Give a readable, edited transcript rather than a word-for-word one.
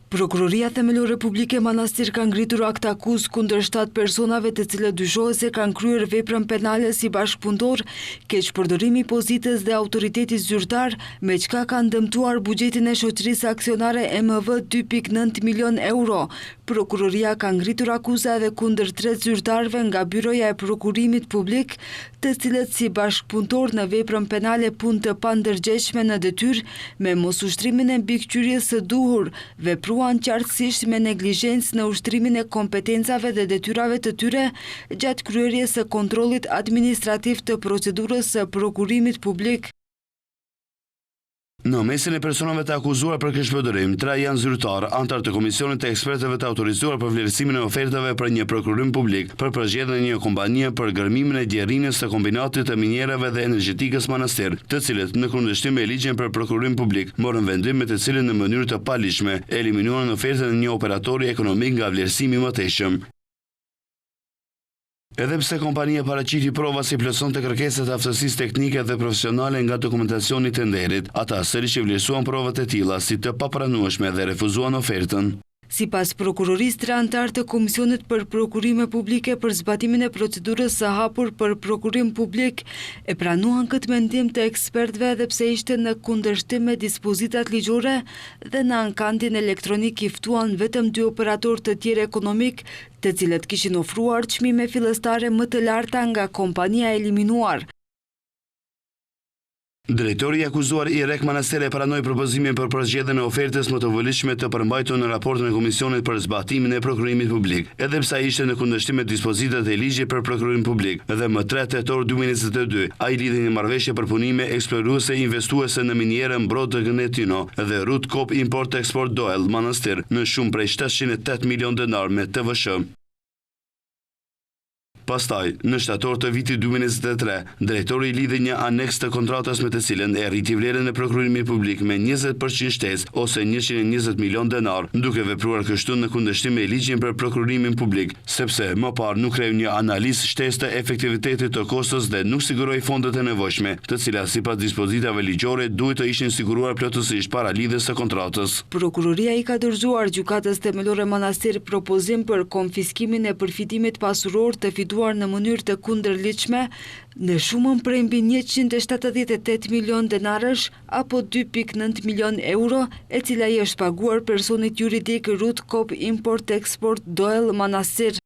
Prokuroria Themelore Publike Manastir ka ngritur akt akuzë kundër 7 personave të cilët dyshohet se kanë kryer veprën penale si bashkëpunëtor, keqpërdorimi i pozitës dhe autoritetit zyrtar, me çka kanë dëmtuar buxhetin e shoqërisë aksionare MV 2.9 milion euro. Prokuroria ka ngritur akuza edhe kundër 3 zyrtarëve nga Byroja e Prokurimit Publik, të cilët si bashkëpunëtor në veprën penale punë të pandërgjegjshme në detyrë me mosushtrimin e mbikëqyrjes së duhur, vepruan qartësisht me neglizhencë në ushtrimin e kompetencave dhe detyrave të tyre gjatë kryerjes së kontrollit administrativ të procedurës së prokurimit publik. Në mesin e personave të akuzuar për keqpërdorim, 3 janë zyrtarë, antar të komisionit të ekspertëve të autorizuar për vlerësimin e ofertave për një prokurim publik, për përgjedhjen e një kompanie për gërmimin e gjerrinës së kombinatit të minjerave dhe energjetikës Manastir, të cilët në kundërshtim me ligjin për prokurim publik morën vendim me të cilën në mënyrë të paligjshme eliminuan ofertën e një operatori ekonomik nga vlerësimi i mëtejshëm. Edhe pse kompania paraqiti prova si plotson të kërkesat e aftësisë teknike dhe profesionale nga dokumentacioni i tenderit, ata sërish vlerësuan provat e tilla si të papranueshme dhe refuzuan ofertën. Sipas prokurorisë, 3 anëtar të Komisionit për Prokurime Publike për zbatimin e procedurës së hapur për prokurim publik e pranuan këtë mendim të ekspertëve edhe pse ishte në kundërshtim me dispozitat ligjore dhe në ankantin elektronik i ftuan vetëm 2 operatorë të tjerë ekonomik, të cilët kishin ofruar çmime fillestare më të larta nga kompania e eliminuar. Drejtori i akuzuar Irek Manastir e pranoi propozimin për përgjedhjen e ofertës më të volitshme të përmbajtur në raportin e Komisionit për zbatimin e prokurimit publik, edhe pse ai ishte në kundërshtim me dispozitat e ligjit për prokurim publik, dhe më 3 tetor 2022 ai lidhi një marrëveshje për punime eksploruese investuese në minierën Brodë Gënetino dhe Rut Kop Import Export Doel Manastir në shumë prej 708 milion denar me TVSH. Pastaj, në shtator të vitit 2023, drejtori lidhi një aneks të kontratës me të cilën e rriti vlerën e prokurimit publik me 20% shtesë ose 120 milion denar, duke vepruar kështu në kundërshtim me ligjin për prokurimin publik, sepse më parë nuk kreu një analizë shtesë të efektivitetit të kostos dhe nuk siguroi fondet e nevojshme, të cilat sipas dispozitave ligjore duhet të ishin siguruar plotësisht para lidhjes së kontratës. Prokuroria i ka dorëzuar gjykatës Themelore Manastir propozim për konfiskimin e përfitimit pasuror të në mënyrë të kundërligjshme në shumën prej mbi 178 milion denarësh apo 2.9 milion euro, e cila i është paguar personit juridik Rut Kop Import Export Doel Manastir.